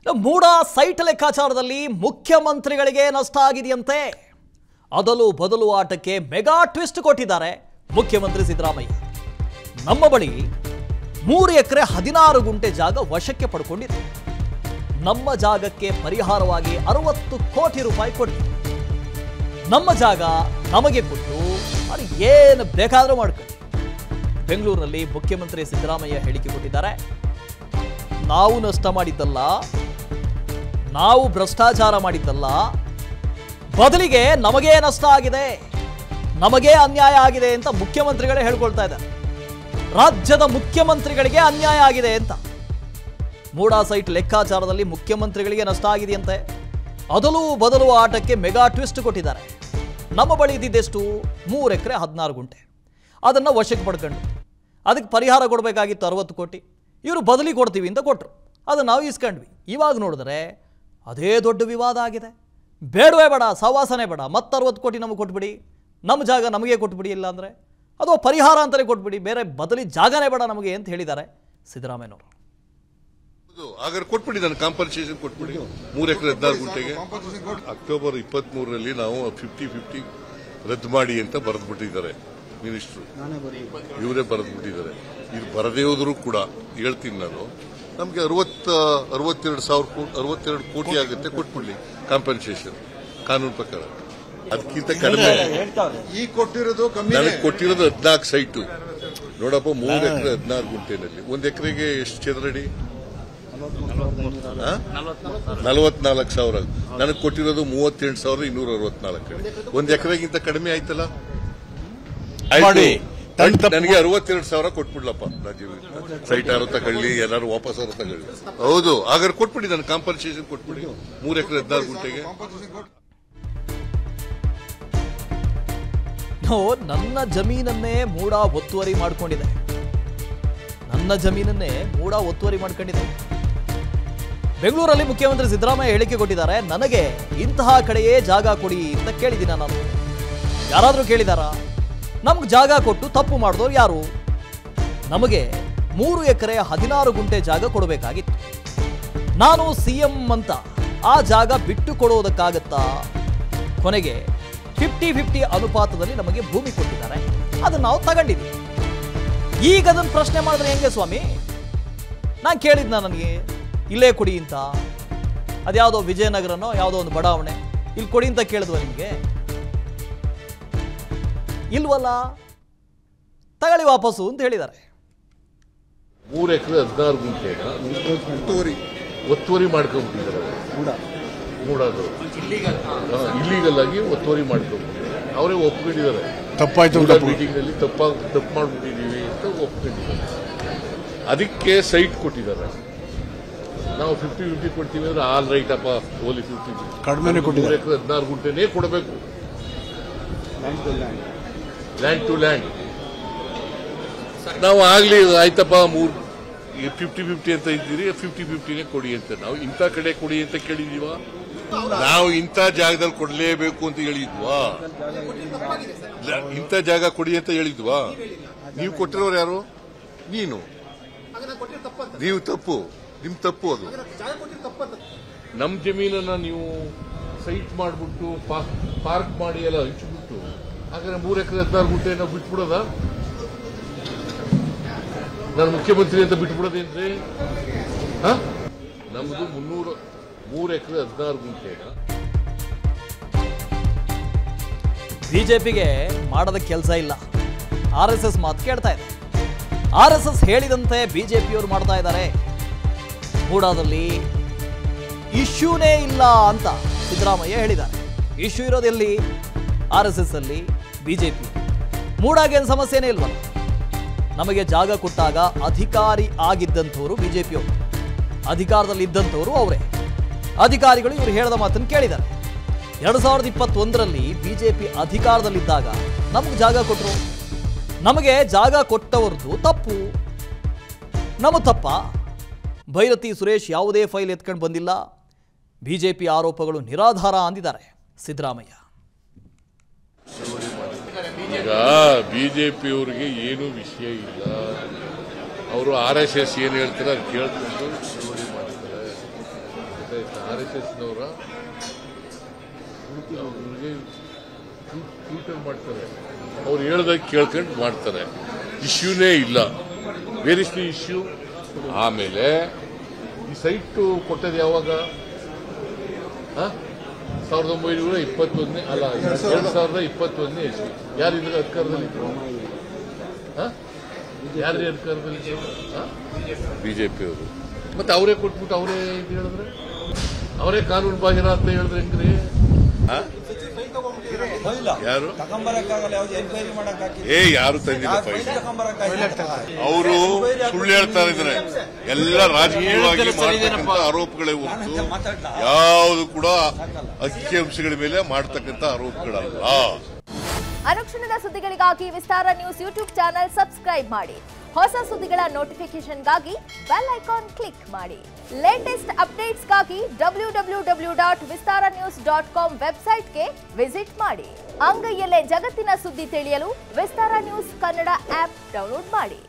ಮೂಡ site ಲೆಕ್ಕಾಚಾರದಲ್ಲಿ ಮುಖ್ಯಮಂತ್ರಿಗಳಿಗೆ ನಷ್ಟ ಆಗಿದೆಯಂತೆ. ಅದಲು ಬದಲು ಆಟಕ್ಕೆ ಮೆಗಾ ಟ್ವಿಸ್ಟ್ ಕೊಟ್ಟಿದ್ದಾರೆ ಮುಖ್ಯಮಂತ್ರಿ ಸಿದ್ದರಾಮಯ್ಯ. ನಮ್ಮ ಬಳಿ 3 ಎಕರೆ 16 ಗುಂಟೆ ಜಾಗ ವಶಕ್ಕೆ ಪಡ್ಕೊಂಡಿದೆ. ನಮ್ಮ ಜಾಗಕ್ಕೆ ಪರಿಹಾರವಾಗಿ 60 ಕೋಟಿ ರೂಪಾಯಿ ಕೊಡಿ. ನಮ್ಮ ಜಾಗ ನಮಗೆ ಕೊಟ್ಟು ಅದು ಏನು ಬೇಕಾದರೂ ಮಾಡ್ಕೊಳ್ಳಿ. ಬೆಂಗಳೂರಿನಲ್ಲಿ ಮುಖ್ಯಮಂತ್ರಿ ಸಿದ್ದರಾಮಯ್ಯ ಹೇಳಿಕೆ ಕೊಟ್ಟಿದ್ದಾರೆ. ನಾವು ನಷ್ಟ ಮಾಡಿದ್ದಲ್ಲ, ನಾವು ಭ್ರಷ್ಟಾಚಾರ ಮಾಡಿದ್ದಲ್ಲ, ಬದಲಿಗೆ ನಮಗೇ ನಷ್ಟ ಆಗಿದೆ, ನಮಗೇ ಅನ್ಯಾಯ ಆಗಿದೆ ಅಂತ ಮುಖ್ಯಮಂತ್ರಿಗಳೇ ಹೇಳ್ಕೊಳ್ತಾ ಇದ್ದಾರೆ. ರಾಜ್ಯದ ಮುಖ್ಯಮಂತ್ರಿಗಳಿಗೆ ಅನ್ಯಾಯ ಆಗಿದೆ ಅಂತ. ಮೂಡಾ ಸೈಟ್ ಲೆಕ್ಕಾಚಾರದಲ್ಲಿ ಮುಖ್ಯಮಂತ್ರಿಗಳಿಗೆ ನಷ್ಟ ಆಗಿದೆಯಂತೆ. ಅದಲು ಬದಲು ಆಟಕ್ಕೆ ಮೆಗಾ ಟ್ವಿಸ್ಟ್ ಕೊಟ್ಟಿದ್ದಾರೆ. ನಮ್ಮ ಬಳಿ ಇದ್ದಿದ್ದೆಷ್ಟು 3 ಎಕರೆ 16 ಗುಂಟೆ, ಅದನ್ನು ವಶಕ್ಕೆ ಪಡ್ಕೊಂಡು ಅದಕ್ಕೆ ಪರಿಹಾರ ಕೊಡಬೇಕಾಗಿತ್ತು 60 ಕೋಟಿ. ಇವರು ಬದಲಿ ಕೊಡ್ತೀವಿ ಅಂತ ಕೊಟ್ಟರು, ಅದನ್ನು ನಾವು ಇಸ್ಕೊಂಡ್ವಿ. ಇವಾಗ ನೋಡಿದ್ರೆ ಅದೇ ದೊಡ್ಡ ವಿವಾದ ಆಗಿದೆ. ಬೇಡವೇ ಬೇಡ, ಸವಾಸನೆ ಬೇಡ, ಮತ್ತೆ 60 ಕೋಟಿ ನಮಗೆ ಕೊಟ್ಬಿಡಿ, ನಮ್ಮ ಜಾಗ ನಮಗೆ ಕೊಟ್ಬಿಡಿ, ಇಲ್ಲ ಅಂದರೆ ಅದು ಪರಿಹಾರ ಅಂತಲೇ ಕೊಟ್ಬಿಡಿ, ಬೇರೆ ಬದಲಿ ಜಾಗನೇ ಬೇಡ ನಮಗೆ ಅಂತ ಹೇಳಿದ್ದಾರೆ ಸಿದ್ದರಾಮಯ್ಯನವರು. ಹಾಗಾದ್ರೆ ಕೊಟ್ಬಿಡಿ, ನಾನು ಕಾಂಪನ್ಸೇಷನ್ ಕೊಟ್ಬಿಡಿ 3 ಎಕರೆ 16 ಗುಂಟೆಗೆ. ಅಕ್ಟೋಬರ್ 23ರಲ್ಲಿ ನಾವು 50-50 ರದ್ದು ಮಾಡಿ ಅಂತ ಬರೆದ್ಬಿಟ್ಟಿದ್ದಾರೆ ಮಿನಿಸ್ಟ್ರು, ಇವರೇ ಬರೆದ್ಬಿಟ್ಟಿದ್ದಾರೆ. ಇದು ಬರದೇ ಹೋದ್ರು ಕೂಡ ಹೇಳ್ತೀನಿ ನಾನು, ನಮಗೆ 62 ಕೋಟಿ ಆಗುತ್ತೆ, ಕೊಟ್ಬಿಡ್ಲಿ ಕಾಂಪನ್ಸೇಷನ್ ಕಾನೂನು ಪ್ರಕಾರ. ಅದಕ್ಕಿಂತ ಕಡಿಮೆ ಈಗ ಕೊಟ್ಟಿರೋದು ಕಮ್ಮಿ. ನನಗೆ ಕೊಟ್ಟಿರೋದು 14 ಸೈಟು ನೋಡಪ್ಪ. 3 ಎಕರೆ 16 ಗುಂಟೆನಲ್ಲಿ 1 ಎಕರೆಗೆ ಎಷ್ಟು ಚದರಡಿ? 44,000. ನನಗೆ ಕೊಟ್ಟಿರೋದು 38,264 ಕಡೆ. 1 ಎಕರೆಗಿಂತ ಕಡಿಮೆ ಆಯ್ತಲ್ಲ. ನನಗೆ 62,000 ಕೊಟ್ಬಿಡ್ಲಪ್ಪ. ರಾಜೀವ್ ಸೈಟ್ ಯಾರು ತಗೊಳ್ಳಿ, ಎಲ್ಲಾರು ವಾಪಸ್ ಅವರು ತಗೊಳ್ಳಿ. ಹೌದು, ಹಾಗಾದ್ರೆ ಕೊಟ್ಬಿಡಿ, ನಾನು ಕಾಂಪನ್ಸೇಷನ್ ಕೊಟ್ಬಿಡಿ 3 ಎಕರೆ 16 ಗುಂಟೆಗೆ. ನನ್ನ ಜಮೀನನ್ನೇ ಮೂಡ ಒತ್ತುವರಿ ಮಾಡಿಕೊಂಡಿದೆ. ನನ್ನ ಜಮೀನನ್ನೇ ಮೂಡ ಒತ್ತುವರಿ ಮಾಡ್ಕೊಂಡಿದೆ. ಬೆಂಗಳೂರಲ್ಲಿ ಮುಖ್ಯಮಂತ್ರಿ ಸಿದ್ದರಾಮಯ್ಯ ಹೇಳಿಕೆ ಕೊಟ್ಟಿದ್ದಾರೆ. ನನಗೆ ಇಂತಹ ಕಡೆಯೇ ಜಾಗ ಕೊಡಿ ಅಂತ ಕೇಳಿದ್ದೀನ ನಾನು. ಯಾರಾದರೂ ಕೇಳಿದಾರಾ? ನಮ್ಗೆ ಜಾಗ ಕೊಟ್ಟು ತಪ್ಪು ಮಾಡಿದವರು ಯಾರು? ನಮಗೆ 3 ಎಕರೆ 16 ಗುಂಟೆ ಜಾಗ ಕೊಡಬೇಕಾಗಿತ್ತು. ನಾನು ಸಿಎಂ ಅಂತ ಆ ಜಾಗ ಬಿಟ್ಟು ಕೊಡೋದಕ್ಕಾಗತ್ತಾ? ಕೊನೆಗೆ 50-50 ಅನುಪಾತದಲ್ಲಿ ನಮಗೆ ಭೂಮಿ ಕೊಟ್ಟಿದ್ದಾರೆ, ಅದನ್ನು ನಾವು ತಗೊಂಡಿದ್ದೀವಿ. ಈಗ ಅದನ್ನು ಪ್ರಶ್ನೆ ಮಾಡಿದ್ರೆ ಹೆಂಗೆ ಸ್ವಾಮಿ? ನಾನು ಕೇಳಿದ್ನ ನನಗೆ ಇಲ್ಲೇ ಕೊಡಿ ಅಂತ, ಅದ್ಯಾವುದೋ ವಿಜಯನಗರನೋ ಯಾವುದೋ ಒಂದು ಬಡಾವಣೆ, ಇಲ್ಲಿ ಕೊಡಿ ಅಂತ ಕೇಳಿದ್ವ ನಿಮಗೆ? ಇಲ್ವಲ್ಲ, ತಗೊಳ್ಳಿ ವಾಪಸ್ಸು ಅಂತ ಹೇಳಿದ್ದಾರೆ. 3 ಎಕರೆ 16 ಗುಂಟೆನ ಒತ್ತುವರಿ ಮಾಡ್ಕೊಂಡ್ಬಿಟ್ಟಿದ್ದಾರೆ. ಮೂಡೋದು ಇಲ್ಲಿಗಲ್ ಆಗಿ ಒತ್ತುವರಿ ಮಾಡ್ಕೊಂಡ್ಬಿಟ್ಟಿದ್ದಾರೆ. ಅವರೇ ಒಪ್ಕೊಂಡಿದ್ದಾರೆ. ತಪ್ಪಾಯ್ತು, ಮೀಟಿಂಗ್ ನಲ್ಲಿ ತಪ್ಪು ಮಾಡ್ಬಿಟ್ಟಿದೀವಿ ಅಂತ ಒಪ್ಕೊಂಡಿದ್ದಾರೆ. ಅದಕ್ಕೆ ಸೈಟ್ ಕೊಟ್ಟಿದ್ದಾರೆ. ನಾವು 50-50 ಕೊಡ್ತೀವಿ ಅಂದ್ರೆ ಆಲ್ ರೈಟ್ ಅಪ್ಪ, ಓಲಿ 50-50 ಕಡಿಮೆ ಕೊಟ್ಟಿದ್ದಾರೆ. 3 ಎಕರೆ 16 ಗುಂಟೆನೇ ಕೊಡಬೇಕು, ಲ್ಯಾಂಡ್ ಟು ಲ್ಯಾಂಡ್. ನಾವು ಆಗ್ಲಿ ಆಯ್ತಪ್ಪ 50-50 ಅಂತ ಇದ್ದೀರಿ, 50-50ನೇ ಕೊಡಿ ಅಂತ. ನಾವು ಇಂಥ ಕಡೆ ಕೊಡಿ ಅಂತ ಕೇಳಿದೀವ? ನಾವು ಇಂಥ ಜಾಗದಲ್ಲಿ ಕೊಡಲೇಬೇಕು ಅಂತ ಹೇಳಿದ್ವಾ? ಇಂಥ ಜಾಗ ಕೊಡಿ ಅಂತ ಹೇಳಿದ್ವಾ? ನೀವು ಕೊಟ್ಟಿರೋರು ಯಾರು? ನೀನು. ನೀವು ತಪ್ಪು, ನಿಮ್ ತಪ್ಪು ಅದು. ನಮ್ ಜಮೀನನ್ನ ನೀವು ಸೈಟ್ ಮಾಡ್ಬಿಟ್ಟು ಪಾರ್ಕ್ ಮಾಡಿ ಎಲ್ಲ ಹಂಚ್ಬಿಟ್ಟು, ಹಾಗಾದ್ರೆ 3 ಎಕರೆ 16 ಗುಂಟೆ ನಾವು ಬಿಟ್ಬಿಡೋದ? ನಾನು ಮುಖ್ಯಮಂತ್ರಿ ಅಂತ ಬಿಟ್ಬಿಡೋದೇನ್ರಿ? ನಮ್ದು 3 ಎಕರೆ 16 ಗುಂಟೆ. ಬಿಜೆಪಿಗೆ ಮಾಡದ ಕೆಲಸ ಇಲ್ಲ. RSS ಮಾತು ಕೇಳ್ತಾ ಇದೆ. RSS ಹೇಳಿದಂತೆ ಬಿಜೆಪಿಯವರು ಮಾಡ್ತಾ ಇದ್ದಾರೆ. ಮೂಡಾದಲ್ಲಿ ಇಶ್ಯೂನೇ ಇಲ್ಲ ಅಂತ ಸಿದ್ದರಾಮಯ್ಯ ಹೇಳಿದ್ದಾರೆ. ಇಶ್ಯೂ ಇರೋದೆಲ್ಲಿ? RSS ಅಲ್ಲಿ, ಬಿಜೆಪಿ. ಮೂಡಾಗೇನು ಸಮಸ್ಯೆನೇ ಇಲ್ವಲ್ಲ. ನಮಗೆ ಜಾಗ ಕೊಟ್ಟಾಗ ಅಧಿಕಾರಿ ಆಗಿದ್ದಂಥವರು ಬಿಜೆಪಿಯವರು, ಅಧಿಕಾರದಲ್ಲಿ ಇದ್ದಂಥವರು ಅವರೇ. ಅಧಿಕಾರಿಗಳು ಇವರು ಹೇಳಿದ ಮಾತನ್ನು ಕೇಳಿದ್ದಾರೆ. 2021ರಲ್ಲಿ ಬಿಜೆಪಿ ಅಧಿಕಾರದಲ್ಲಿದ್ದಾಗ ನಮಗೆ ಜಾಗ ಕೊಟ್ಟರು. ನಮಗೆ ಜಾಗ ಕೊಟ್ಟವರದು ತಪ್ಪು, ನಮ್ಮ ತಪ್ಪ? ಭೈರತಿ ಸುರೇಶ್ ಯಾವುದೇ ಫೈಲ್ ಎತ್ಕೊಂಡು ಬಂದಿಲ್ಲ. ಬಿಜೆಪಿ ಆರೋಪಗಳು ನಿರಾಧಾರ ಅಂದಿದ್ದಾರೆ ಸಿದ್ದರಾಮಯ್ಯ. ಈಗ ಬಿಜೆಪಿಯವರಿಗೆ ಏನೂ ವಿಷಯ ಇಲ್ಲ. ಅವರು RSS ಏನು ಹೇಳ್ತಾರೆ ಅದು ಕೇಳ್ಕೊಂಡು ಮಾಡಿದ್ದಾರೆ. ಗೊತ್ತಾಯ್ತಾ RSSನವರ ಅವ್ರಿಗೆ ಟ್ವೀಟರ್ ಮಾಡ್ತಾರೆ, ಅವ್ರು ಹೇಳ್ದಾಗ ಕೇಳ್ಕೊಂಡು ಮಾಡ್ತಾರೆ. ಇಶ್ಯೂನೇ ಇಲ್ಲ. Where is the issue? ಆಮೇಲೆ ಈ ಸೈಟ್ ಕೊಟ್ಟದ್ದು ಯಾವಾಗ? 1921 ಅಲ್ಲ 2021 ಇಸ್ವಿ. ಯಾರಿದ್ರೆ ಅಧಿಕಾರದಲ್ಲಿದ್ರು? ಯಾರೇ ಅಧಿಕಾರದಲ್ಲಿದ್ರು? ಬಿಜೆಪಿಯವರು. ಮತ್ತೆ ಅವರೇ ಕೊಟ್ಬಿಟ್ಟು ಅವರೇ ಇದು ಹೇಳಿದ್ರೆ, ಅವರೇ ಕಾನೂನು ಬಾಹಿರ ಅಂತ ಹೇಳಿದ್ರೆ ಹೆಂಗ್ರಿ? ಯಾರು ಯಾರು ತಂದಿಲ್ಲ ಫೈಲ್? ಅವರು ಸುಳ್ಳು ಹೇಳ್ತಾ ಇದ್ದಾರೆ. ಎಲ್ಲ ರಾಜಕೀಯವಾಗಿ ಮಾಡತಕ್ಕಂಥ ಆರೋಪಗಳೇ ಹೊರತು ಯಾವುದು ಕೂಡ ಅಂಕಿಅಂಶಗಳ ಮೇಲೆ ಮಾಡತಕ್ಕಂಥ ಆರೋಪಗಳಲ್ಲ. ಅನುಕ್ಷಣದ ಸುದ್ದಿಗಳಿಗಾಗಿ ವಿಸ್ತಾರ ನ್ಯೂಸ್ ಯೂಟ್ಯೂಬ್ ಚಾನೆಲ್ ಸಬ್ಸ್ಕ್ರೈಬ್ ಮಾಡಿ. ಹೊಸ ಸುದ್ದಿಗಳ ನೋಟಿಫಿಕೇಶನ್ಗಾಗಿ ಬೆಲ್ ಐಕಾನ್ ಕ್ಲಿಕ್ ಮಾಡಿ. ಲೇಟೆಸ್ಟ್ ಅಪ್ಡೇಟ್ಸ್ಗಾಗಿ www.vistaranews.com ವೆಬ್ಸೈಟ್ಗೆ ವಿಸಿಟ್ ಮಾಡಿ. ಅಂಗೈಯಲ್ಲೇ ಜಗತ್ತಿನ ಸುದ್ದಿ ತಿಳಿಯಲು ವಿಸ್ತಾರ ನ್ಯೂಸ್ ಕನ್ನಡ ಆಪ್ ಡೌನ್ಲೋಡ್ ಮಾಡಿ.